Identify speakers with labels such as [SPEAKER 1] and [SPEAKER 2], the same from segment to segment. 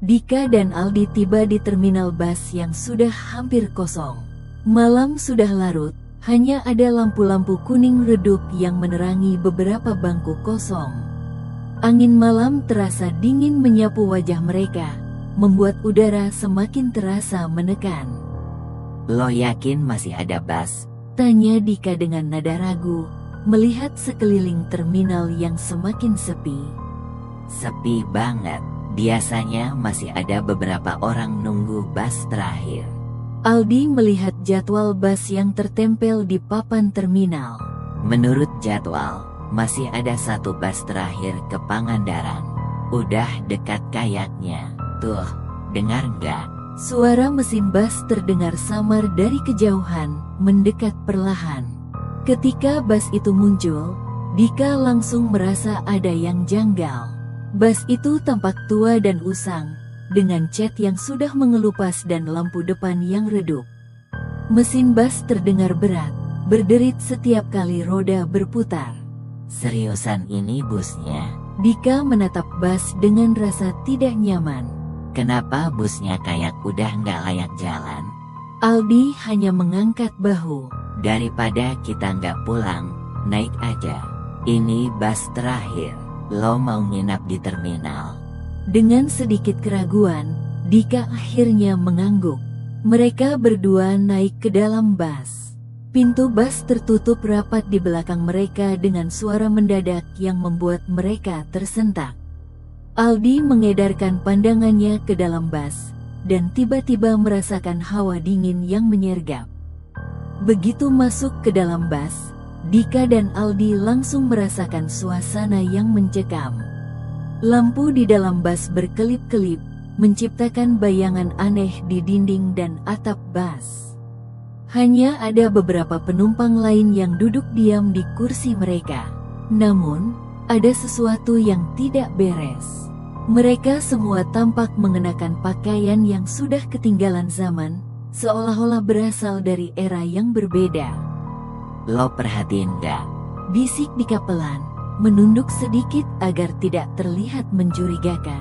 [SPEAKER 1] Dika dan Aldi tiba di terminal bus yang sudah hampir kosong. Malam sudah larut, hanya ada lampu-lampu kuning redup yang menerangi beberapa bangku kosong. Angin malam terasa dingin menyapu wajah mereka, membuat udara semakin terasa menekan.
[SPEAKER 2] Lo yakin masih ada bus?
[SPEAKER 1] Tanya Dika dengan nada ragu, melihat sekeliling terminal yang semakin sepi.
[SPEAKER 2] Sepi banget. Biasanya masih ada beberapa orang nunggu bus terakhir.
[SPEAKER 1] Aldi melihat jadwal bus yang tertempel di papan terminal.
[SPEAKER 2] Menurut jadwal, masih ada satu bus terakhir ke Pangandaran. Udah dekat kayaknya. Tuh, dengar nggak?
[SPEAKER 1] Suara mesin bus terdengar samar dari kejauhan, mendekat perlahan. Ketika bus itu muncul, Dika langsung merasa ada yang janggal. Bus itu tampak tua dan usang, dengan cat yang sudah mengelupas dan lampu depan yang redup. Mesin bus terdengar berat, berderit setiap kali roda berputar.
[SPEAKER 2] Seriusan ini busnya?
[SPEAKER 1] Dika menatap bus dengan rasa tidak nyaman.
[SPEAKER 2] Kenapa busnya kayak udah nggak layak jalan?
[SPEAKER 1] Aldi hanya mengangkat bahu.
[SPEAKER 2] Daripada kita nggak pulang, naik aja. Ini bus terakhir. Lo mau nginap di terminal?
[SPEAKER 1] Dengan sedikit keraguan, Dika akhirnya mengangguk. Mereka berdua naik ke dalam bus. Pintu bus tertutup rapat di belakang mereka dengan suara mendadak yang membuat mereka tersentak. Aldi mengedarkan pandangannya ke dalam bus, dan tiba-tiba merasakan hawa dingin yang menyergap. Begitu masuk ke dalam bus, Dika dan Aldi langsung merasakan suasana yang mencekam. Lampu di dalam bus berkelip-kelip, menciptakan bayangan aneh di dinding dan atap bus. Hanya ada beberapa penumpang lain yang duduk diam di kursi mereka. Namun, ada sesuatu yang tidak beres. Mereka semua tampak mengenakan pakaian yang sudah ketinggalan zaman, seolah-olah berasal dari era yang berbeda.
[SPEAKER 2] Lo perhatiin nggak?
[SPEAKER 1] Bisik Dika pelan, menunduk sedikit agar tidak terlihat mencurigakan.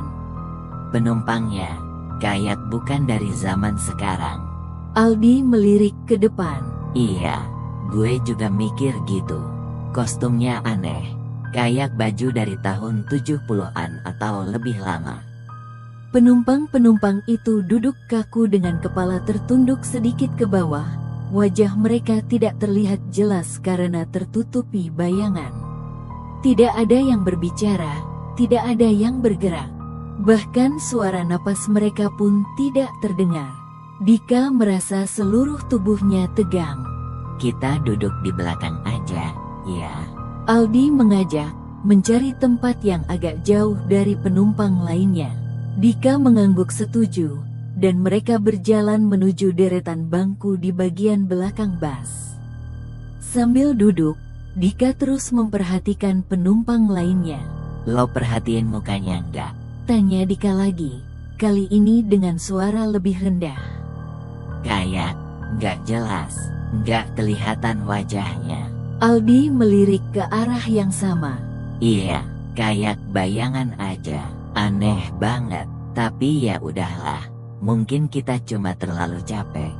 [SPEAKER 2] Penumpangnya, kayak bukan dari zaman sekarang.
[SPEAKER 1] Aldi melirik ke depan.
[SPEAKER 2] Iya, gue juga mikir gitu. Kostumnya aneh, kayak baju dari tahun 70-an atau lebih lama.
[SPEAKER 1] Penumpang-penumpang itu duduk kaku dengan kepala tertunduk sedikit ke bawah. Wajah mereka tidak terlihat jelas karena tertutupi bayangan. Tidak ada yang berbicara, tidak ada yang bergerak. Bahkan suara napas mereka pun tidak terdengar. Dika merasa seluruh tubuhnya tegang.
[SPEAKER 2] Kita duduk di belakang aja, ya.
[SPEAKER 1] Aldi mengajak, mencari tempat yang agak jauh dari penumpang lainnya. Dika mengangguk setuju, dan mereka berjalan menuju deretan bangku di bagian belakang bus. Sambil duduk, Dika terus memperhatikan penumpang lainnya.
[SPEAKER 2] Lo perhatiin mukanya nggak?
[SPEAKER 1] Tanya Dika lagi, kali ini dengan suara lebih rendah.
[SPEAKER 2] Kayak nggak jelas, nggak kelihatan wajahnya.
[SPEAKER 1] Aldi melirik ke arah yang sama.
[SPEAKER 2] Iya, kayak bayangan aja. Aneh banget, tapi ya udahlah. Mungkin kita cuma terlalu capek.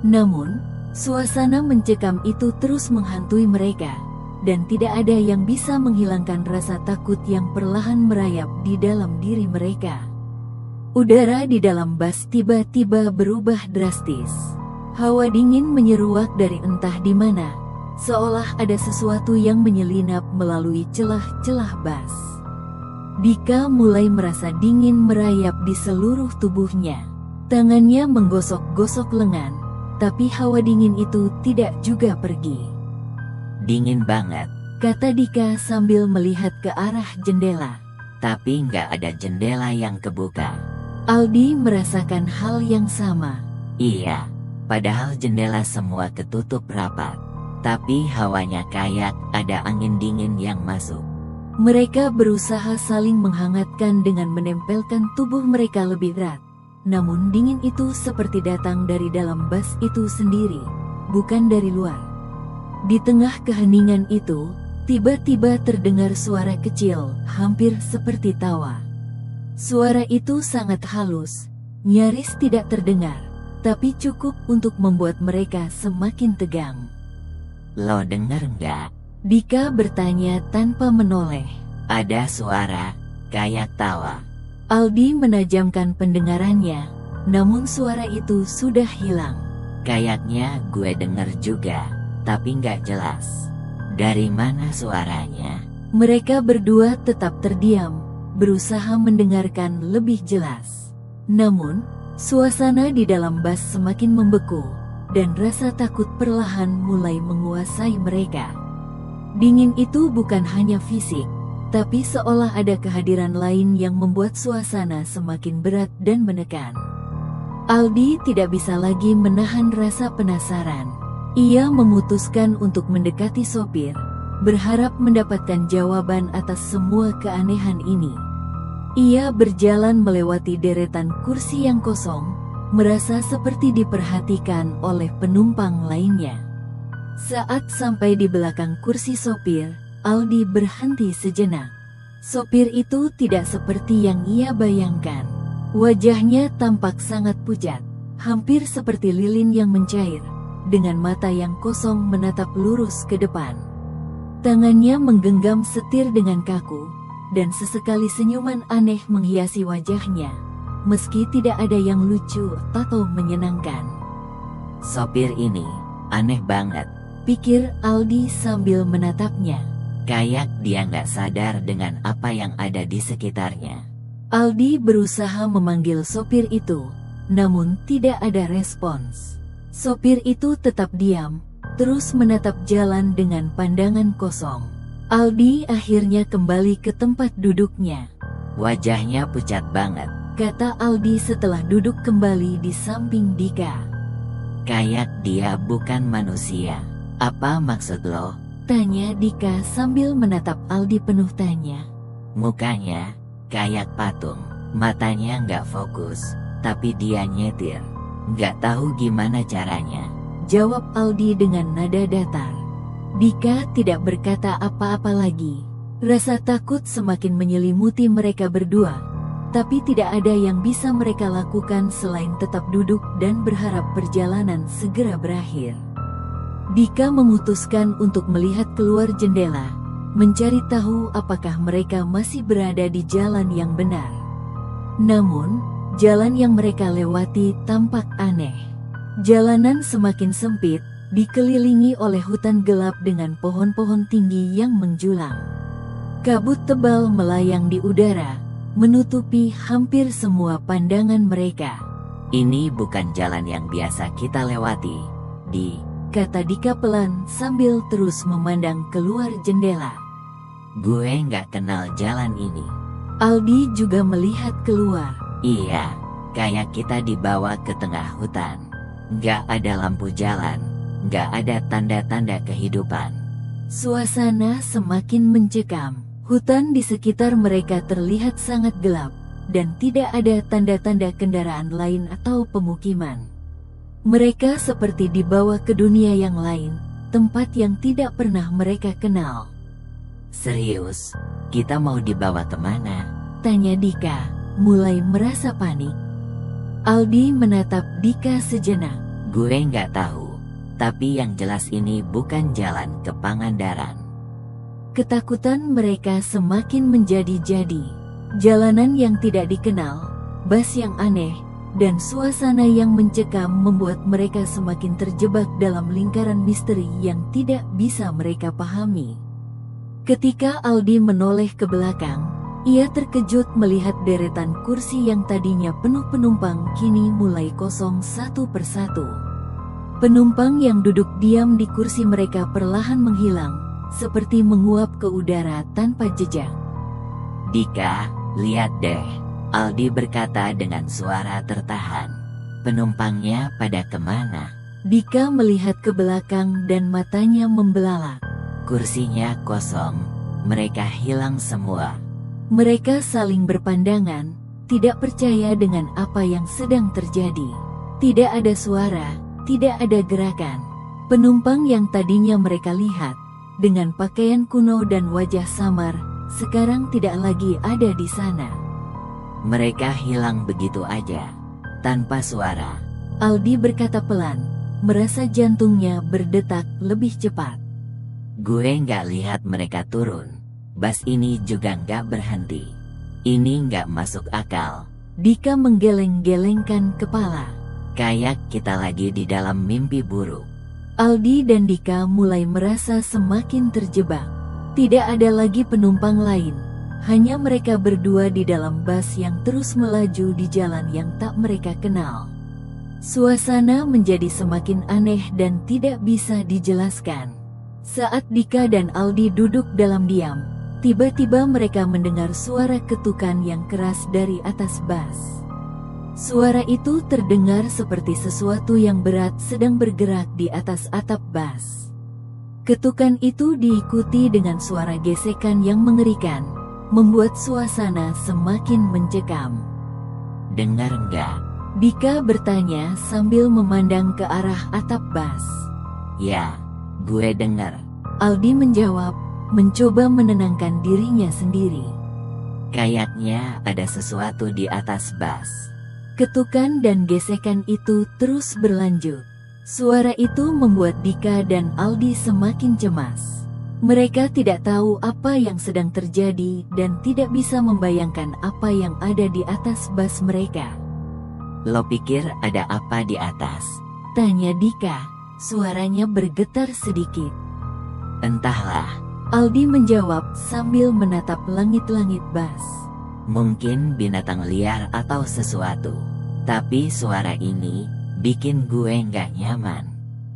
[SPEAKER 1] Namun, suasana mencekam itu terus menghantui mereka, dan tidak ada yang bisa menghilangkan rasa takut yang perlahan merayap di dalam diri mereka. Udara di dalam bus tiba-tiba berubah drastis. Hawa dingin menyeruak dari entah di mana, seolah ada sesuatu yang menyelinap melalui celah-celah bus. Dika mulai merasa dingin merayap di seluruh tubuhnya. Tangannya menggosok-gosok lengan, tapi hawa dingin itu tidak juga pergi.
[SPEAKER 2] Dingin banget,
[SPEAKER 1] kata Dika sambil melihat ke arah jendela.
[SPEAKER 2] tapi nggak ada jendela yang kebuka.
[SPEAKER 1] Aldi merasakan hal yang sama.
[SPEAKER 2] Iya, padahal jendela semua ketutup rapat, tapi hawanya kayak ada angin dingin yang masuk.
[SPEAKER 1] Mereka berusaha saling menghangatkan dengan menempelkan tubuh mereka lebih erat. Namun dingin itu seperti datang dari dalam bus itu sendiri, bukan dari luar. Di tengah keheningan itu, tiba-tiba terdengar suara kecil, hampir seperti tawa. Suara itu sangat halus, nyaris tidak terdengar, tapi cukup untuk membuat mereka semakin tegang.
[SPEAKER 2] Lo denger nggak?
[SPEAKER 1] Dika bertanya tanpa menoleh.
[SPEAKER 2] Ada suara, kayak tawa.
[SPEAKER 1] Aldi menajamkan pendengarannya, namun suara itu sudah hilang.
[SPEAKER 2] Kayaknya gue denger juga, tapi nggak jelas. Dari mana suaranya?
[SPEAKER 1] Mereka berdua tetap terdiam, berusaha mendengarkan lebih jelas. Namun, suasana di dalam bas semakin membeku, dan rasa takut perlahan mulai menguasai mereka. Dingin itu bukan hanya fisik, tapi seolah ada kehadiran lain yang membuat suasana semakin berat dan menekan. Aldi tidak bisa lagi menahan rasa penasaran. Ia memutuskan untuk mendekati sopir, berharap mendapatkan jawaban atas semua keanehan ini. Ia berjalan melewati deretan kursi yang kosong, merasa seperti diperhatikan oleh penumpang lainnya. Saat sampai di belakang kursi sopir, Aldi berhenti sejenak. Sopir itu tidak seperti yang ia bayangkan. Wajahnya tampak sangat pucat, hampir seperti lilin yang mencair, dengan mata yang kosong menatap lurus ke depan. Tangannya menggenggam setir dengan kaku, dan sesekali senyuman aneh menghiasi wajahnya, meski tidak ada yang lucu atau menyenangkan.
[SPEAKER 2] Sopir ini, aneh banget,
[SPEAKER 1] pikir Aldi sambil menatapnya.
[SPEAKER 2] Kayak dia nggak sadar dengan apa yang ada di sekitarnya.
[SPEAKER 1] Aldi berusaha memanggil sopir itu, namun tidak ada respons. Sopir itu tetap diam, terus menatap jalan dengan pandangan kosong. Aldi akhirnya kembali ke tempat duduknya.
[SPEAKER 2] Wajahnya pucat banget,
[SPEAKER 1] Kata Aldi setelah duduk kembali di samping Dika.
[SPEAKER 2] kayak dia bukan manusia. Apa maksud lo?
[SPEAKER 1] Tanya Dika sambil menatap Aldi penuh tanya.
[SPEAKER 2] Mukanya kayak patung, matanya nggak fokus, tapi dia nyetir. Nggak tahu gimana caranya.
[SPEAKER 1] Jawab Aldi dengan nada datar. Dika tidak berkata apa-apa lagi. Rasa takut semakin menyelimuti mereka berdua, tapi tidak ada yang bisa mereka lakukan selain tetap duduk dan berharap perjalanan segera berakhir. Dika memutuskan untuk melihat keluar jendela, mencari tahu apakah mereka masih berada di jalan yang benar. Namun, jalan yang mereka lewati tampak aneh. Jalanan semakin sempit, dikelilingi oleh hutan gelap dengan pohon-pohon tinggi yang menjulang. Kabut tebal melayang di udara, menutupi hampir semua pandangan mereka.
[SPEAKER 2] Ini bukan jalan yang biasa kita lewati,
[SPEAKER 1] kata Dika pelan sambil terus memandang keluar jendela.
[SPEAKER 2] Gue nggak kenal jalan ini.
[SPEAKER 1] Aldi juga melihat keluar.
[SPEAKER 2] Iya, kayak kita dibawa ke tengah hutan. Nggak ada lampu jalan, nggak ada tanda-tanda kehidupan.
[SPEAKER 1] Suasana semakin mencekam. Hutan di sekitar mereka terlihat sangat gelap, dan tidak ada tanda-tanda kendaraan lain atau pemukiman. Mereka seperti dibawa ke dunia yang lain, tempat yang tidak pernah mereka kenal.
[SPEAKER 2] Serius, kita mau dibawa kemana?
[SPEAKER 1] Tanya Dika, mulai merasa panik. Aldi menatap Dika sejenak.
[SPEAKER 2] Gue nggak tahu, tapi yang jelas ini bukan jalan ke Pangandaran.
[SPEAKER 1] Ketakutan mereka semakin menjadi-jadi. Jalanan yang tidak dikenal, bas yang aneh, dan suasana yang mencekam membuat mereka semakin terjebak dalam lingkaran misteri yang tidak bisa mereka pahami. Ketika Aldi menoleh ke belakang, ia terkejut melihat deretan kursi yang tadinya penuh penumpang kini mulai kosong satu persatu. Penumpang yang duduk diam di kursi mereka perlahan menghilang, seperti menguap ke udara tanpa jejak.
[SPEAKER 2] Dika, lihat deh, Aldi berkata dengan suara tertahan. Penumpangnya pada kemana?
[SPEAKER 1] Dika melihat ke belakang dan matanya membelalak.
[SPEAKER 2] Kursinya kosong, mereka hilang semua.
[SPEAKER 1] Mereka saling berpandangan, tidak percaya dengan apa yang sedang terjadi. Tidak ada suara, tidak ada gerakan. Penumpang yang tadinya mereka lihat, dengan pakaian kuno dan wajah samar, sekarang tidak lagi ada di sana.
[SPEAKER 2] Mereka hilang begitu aja, tanpa suara.
[SPEAKER 1] Aldi berkata pelan, merasa jantungnya berdetak lebih cepat.
[SPEAKER 2] Gue nggak lihat mereka turun. Bas ini juga nggak berhenti. Ini nggak masuk akal.
[SPEAKER 1] Dika menggeleng-gelengkan kepala.
[SPEAKER 2] Kayak kita lagi di dalam mimpi buruk.
[SPEAKER 1] Aldi dan Dika mulai merasa semakin terjebak. Tidak ada lagi penumpang lain. Hanya mereka berdua di dalam bas yang terus melaju di jalan yang tak mereka kenal. Suasana menjadi semakin aneh dan tidak bisa dijelaskan. Saat Dika dan Aldi duduk dalam diam, tiba-tiba mereka mendengar suara ketukan yang keras dari atas bas. Suara itu terdengar seperti sesuatu yang berat sedang bergerak di atas atap bas. Ketukan itu diikuti dengan suara gesekan yang mengerikan, membuat suasana semakin mencekam.
[SPEAKER 2] Dengar nggak?
[SPEAKER 1] Dika bertanya sambil memandang ke arah atap bas.
[SPEAKER 2] Ya, gue dengar.
[SPEAKER 1] Aldi menjawab, mencoba menenangkan dirinya sendiri.
[SPEAKER 2] Kayaknya ada sesuatu di atas bas.
[SPEAKER 1] Ketukan dan gesekan itu terus berlanjut. Suara itu membuat Dika dan Aldi semakin cemas. Mereka tidak tahu apa yang sedang terjadi dan tidak bisa membayangkan apa yang ada di atas bas mereka.
[SPEAKER 2] Lo pikir ada apa di atas?
[SPEAKER 1] Tanya Dika, suaranya bergetar sedikit.
[SPEAKER 2] Entahlah.
[SPEAKER 1] Aldi menjawab sambil menatap langit-langit bas.
[SPEAKER 2] Mungkin binatang liar atau sesuatu. Tapi suara ini bikin gue nggak nyaman.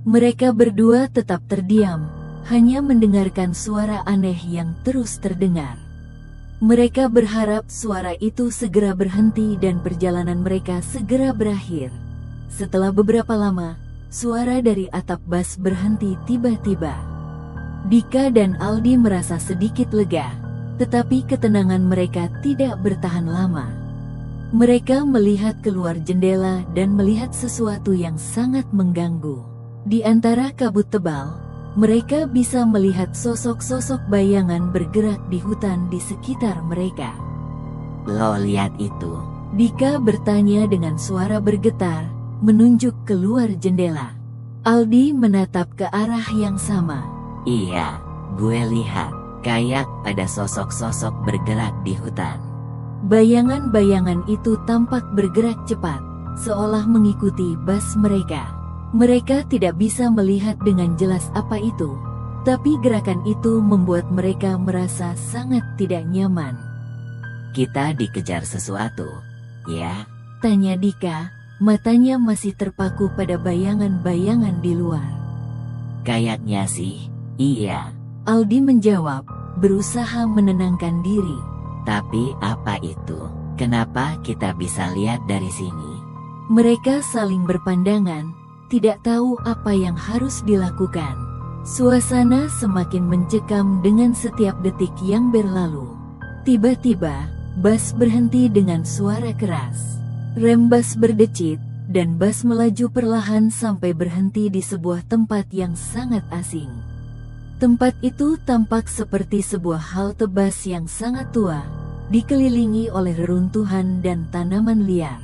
[SPEAKER 1] Mereka berdua tetap terdiam, hanya mendengarkan suara aneh yang terus terdengar. Mereka berharap suara itu segera berhenti dan perjalanan mereka segera berakhir. Setelah beberapa lama, suara dari atap bas berhenti tiba-tiba. Dika dan Aldi merasa sedikit lega, tetapi ketenangan mereka tidak bertahan lama. Mereka melihat keluar jendela dan melihat sesuatu yang sangat mengganggu. Di antara kabut tebal, mereka bisa melihat sosok-sosok bayangan bergerak di hutan di sekitar mereka.
[SPEAKER 2] Lo lihat itu?
[SPEAKER 1] Dika bertanya dengan suara bergetar, menunjuk keluar jendela. Aldi menatap ke arah yang sama.
[SPEAKER 2] Iya, gue lihat. Kayak ada sosok-sosok bergerak di hutan.
[SPEAKER 1] Bayangan-bayangan itu tampak bergerak cepat, seolah mengikuti bas mereka. Mereka tidak bisa melihat dengan jelas apa itu, tapi gerakan itu membuat mereka merasa sangat tidak nyaman.
[SPEAKER 2] Kita dikejar sesuatu, ya?
[SPEAKER 1] Tanya Dika, matanya masih terpaku pada bayangan-bayangan di luar.
[SPEAKER 2] Kayaknya sih, iya.
[SPEAKER 1] Aldi menjawab, berusaha menenangkan diri.
[SPEAKER 2] Tapi apa itu? Kenapa kita bisa lihat dari sini?
[SPEAKER 1] Mereka saling berpandangan, tidak tahu apa yang harus dilakukan. Suasana semakin mencekam dengan setiap detik yang berlalu. Tiba-tiba, bas berhenti dengan suara keras. Rem bas berdecit, dan bas melaju perlahan sampai berhenti di sebuah tempat yang sangat asing. Tempat itu tampak seperti sebuah halte bas yang sangat tua, dikelilingi oleh reruntuhan dan tanaman liar.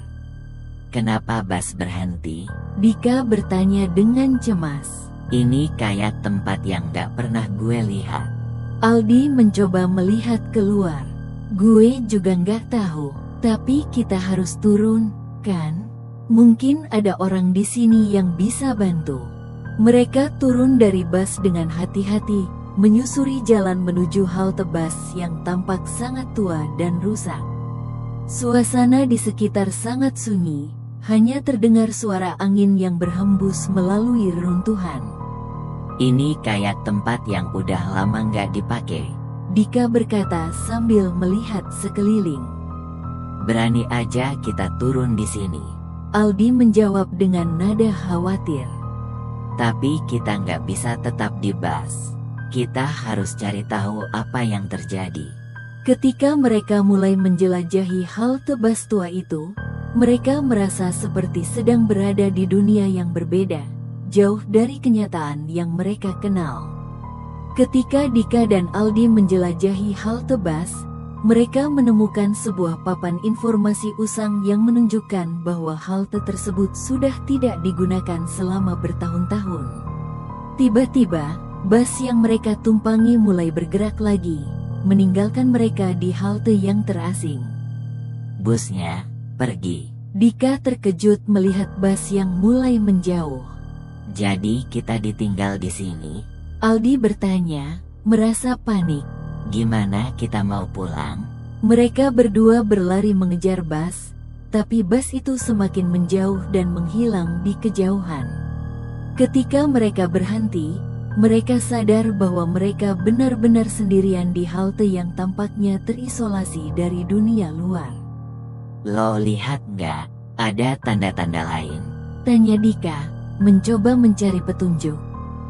[SPEAKER 2] Kenapa bas berhenti?
[SPEAKER 1] Dika bertanya dengan cemas.
[SPEAKER 2] Ini kayak tempat yang gak pernah gue lihat.
[SPEAKER 1] Aldi mencoba melihat keluar. Gue juga nggak tahu, tapi kita harus turun, kan? Mungkin ada orang di sini yang bisa bantu. Mereka turun dari bas dengan hati-hati, menyusuri jalan menuju halte bas yang tampak sangat tua dan rusak. Suasana di sekitar sangat sunyi, hanya terdengar suara angin yang berhembus melalui reruntuhan.
[SPEAKER 2] Ini kayak tempat yang udah lama nggak dipakai.
[SPEAKER 1] Dika berkata sambil melihat sekeliling.
[SPEAKER 2] Berani aja kita turun di sini.
[SPEAKER 1] Aldi menjawab dengan nada khawatir.
[SPEAKER 2] Tapi kita nggak bisa tetap di bas. Kita harus cari tahu apa yang terjadi.
[SPEAKER 1] Ketika mereka mulai menjelajahi halte bas tua itu, mereka merasa seperti sedang berada di dunia yang berbeda, jauh dari kenyataan yang mereka kenal. Ketika Dika dan Aldi menjelajahi halte bas, Mereka menemukan sebuah papan informasi usang yang menunjukkan bahwa halte tersebut sudah tidak digunakan selama bertahun-tahun. Tiba-tiba, bus yang mereka tumpangi mulai bergerak lagi, meninggalkan mereka di halte yang terasing.
[SPEAKER 2] Busnya pergi.
[SPEAKER 1] Dika terkejut melihat bus yang mulai menjauh.
[SPEAKER 2] Jadi kita ditinggal di sini?
[SPEAKER 1] Aldi bertanya, merasa panik.
[SPEAKER 2] Gimana kita mau pulang?
[SPEAKER 1] Mereka berdua berlari mengejar bus, tapi bus itu semakin menjauh dan menghilang di kejauhan. Ketika mereka berhenti, mereka sadar bahwa mereka benar-benar sendirian di halte yang tampaknya terisolasi dari dunia luar.
[SPEAKER 2] Lo lihat nggak? Ada tanda-tanda lain?
[SPEAKER 1] Tanya Dika, mencoba mencari petunjuk.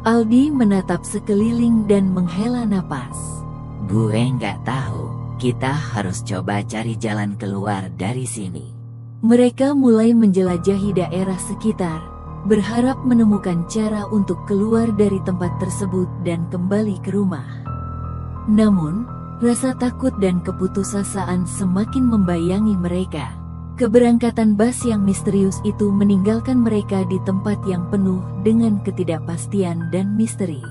[SPEAKER 1] Aldi menatap sekeliling dan menghela napas.
[SPEAKER 2] Gue nggak tahu. Kita harus coba cari jalan keluar dari sini.
[SPEAKER 1] Mereka mulai menjelajahi daerah sekitar, berharap menemukan cara untuk keluar dari tempat tersebut dan kembali ke rumah. Namun, rasa takut dan keputusasaan semakin membayangi mereka. Keberangkatan bus yang misterius itu meninggalkan mereka di tempat yang penuh dengan ketidakpastian dan misteri.